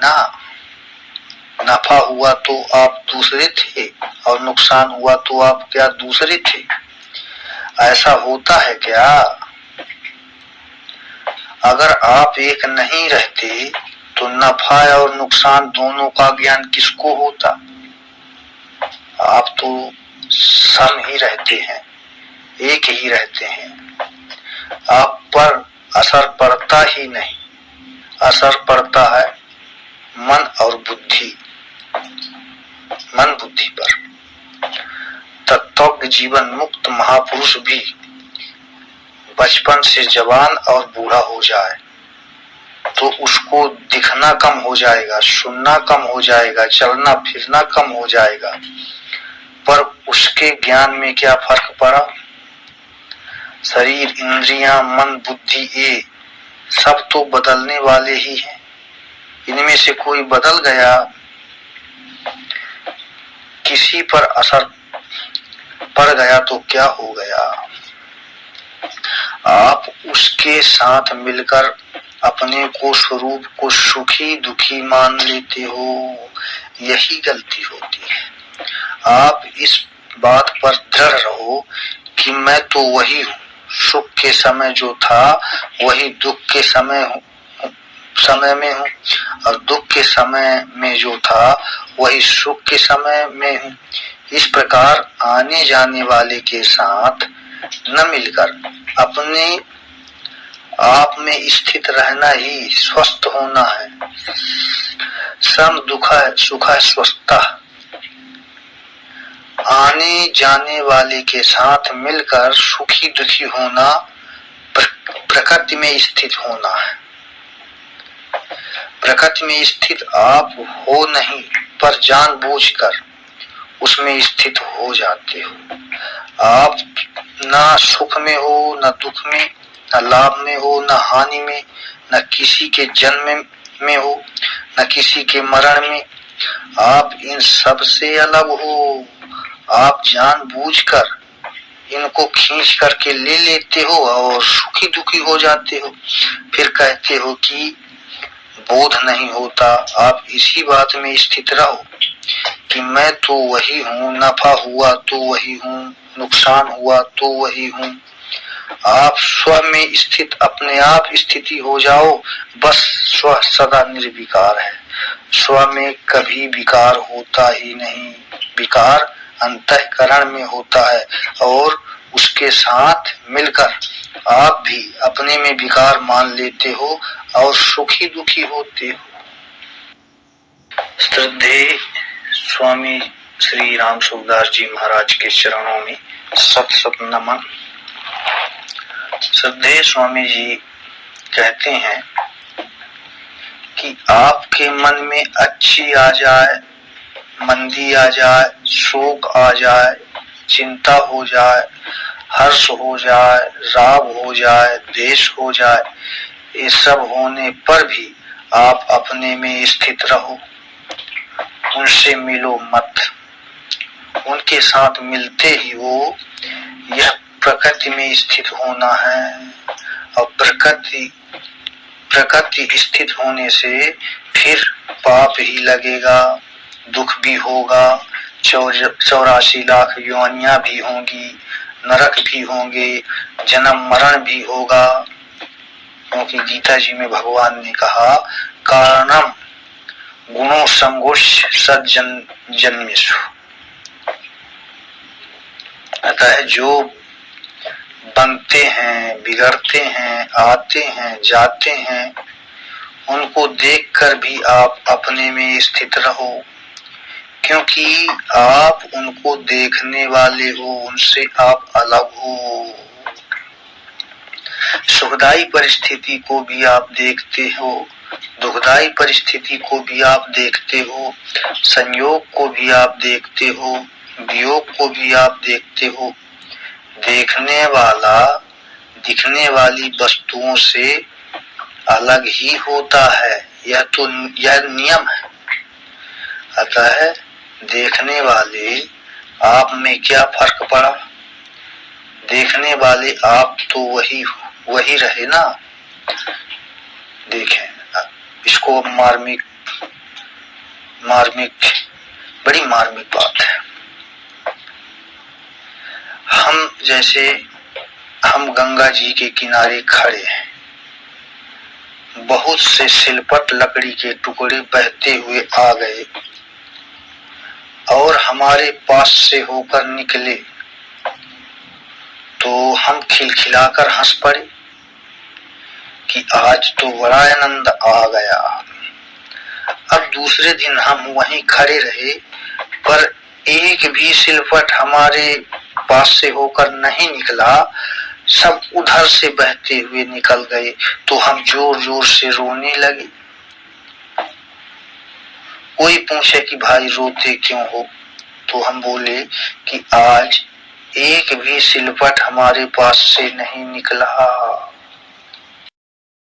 ना। नफा हुआ तो आप दूसरे थे और नुकसान हुआ तो आप क्या दूसरे थे? ऐसा होता है क्या? अगर आप एक नहीं रहते तो नफा और नुकसान दोनों का ज्ञान किसको होता? आप तो सम ही रहते हैं, एक ही रहते हैं। आप पर असर पड़ता ही नहीं, असर पड़ता है मन और बुद्धि, मन बुद्धि पर। तत्वज्ञ जीवन मुक्त महापुरुष भी बचपन से जवान और बूढ़ा हो जाए तो उसको दिखना कम हो जाएगा, सुनना कम हो जाएगा, चलना फिरना कम हो जाएगा, पर उसके ज्ञान में क्या फर्क पड़ा? शरीर, इंद्रियां, मन, बुद्धि ये सब तो बदलने वाले ही हैं। इनमें से कोई बदल गया, किसी पर असर पड़ गया तो क्या हो गया? आप उसके साथ मिलकर अपने को, स्वरूप को सुखी दुखी मान लेते हो, यही गलती होती है। आप इस बात पर दृढ़ रहो कि मैं तो वही हूँ, सुख के समय जो था वही दुख के समय में हूँ, और दुख के समय में जो था वही सुख के समय में हूँ। इस प्रकार आने जाने वाले के साथ न मिलकर अपने आप में स्थित रहना ही स्वस्थ होना है। सम दुख है, सुख है स्वस्थता। आने जाने वाले के साथ मिलकर सुखी दुखी होना प्रकृति में स्थित होना है। प्रकृति में स्थित आप हो नहीं, पर जानबूझकर उसमें स्थित हो जाते हो। आप ना सुख में हो, न दुख में, न लाभ में हो, न हानि में, न किसी के जन्म में हो, न किसी के मरण में। आप इन सब से अलग हो। आप जानबूझकर इनको खींच करके ले लेते हो और सुखी दुखी हो जाते हो, फिर कहते हो कि बोध नहीं होता। आप इसी बात में स्थित रहो कि मैं तो वही हूँ, नफा हुआ तो वही हूँ, नुकसान हुआ तो वही हूँ। आप स्व में स्थित अपने आप स्थिति हो जाओ, बस स्व सदा निर्विकार है। स्व में कभी विकार होता ही नहीं। विकार अंतःकरण में होता है और उसके साथ मिलकर आप भी अपने में विकार मान लेते हो और सुखी दुखी होते हो। श्रद्धेय स्वामी श्री राम सुखदास जी महाराज के चरणों में सत सत नमन। श्रद्धेय स्वामी जी कहते हैं कि आपके मन में अच्छी आ जाए, मंदी आ जाए, शोक आ जाए, चिंता हो जाए, हर्ष हो जाए, राग हो जाए, द्वेष हो जाए, ये सब होने पर भी आप अपने में स्थित रहो। उनसे मिलो मत। उनके साथ मिलते ही वो यह प्रकृति में स्थित होना है, और प्रकृति स्थित होने से फिर पाप ही लगेगा, दुख भी होगा, 84 लाख योनियां भी होंगी, नरक भी होंगे, जन्म मरण भी होगा। क्योंकि गीता जी में भगवान ने कहा कारणम गुणों संगोष्ठ सज्जन्मेषु। अतः जो बनते हैं, बिगड़ते हैं, आते हैं, जाते हैं, उनको देखकर भी आप अपने में स्थित रहो, क्योंकि आप उनको देखने वाले हो, उनसे आप अलग हो। सुखदायी परिस्थिति को भी आप देखते हो, दुखदायी परिस्थिति को भी आप देखते हो, संयोग को भी आप देखते हो, वियोग को भी आप देखते हो। देखने वाला दिखने वाली वस्तुओं से अलग ही होता है, यह नियम है। अतः देखने वाले आप में क्या फर्क पड़ा? देखने वाले आप तो वही रहे ना। देखें, इसको मार्मिक बड़ी मार्मिक बात है। हम गंगा जी के किनारे खड़े हैं, बहुत से सिलपट लकड़ी के टुकड़े बहते हुए आ गए और हमारे पास से होकर निकले तो हम खिलखिलाकर हंस पड़े कि आज तो बड़ा आनंद आ गया। अब दूसरे दिन हम वहीं खड़े रहे, पर एक भी सिलपट हमारे पास से होकर नहीं निकला, सब उधर से बहते हुए निकल गए तो हम जोर जोर से रोने लगे। कोई पूछे कि भाई रोते क्यों हो, तो हम बोले कि आज एक भी सिलपट हमारे पास से नहीं निकला।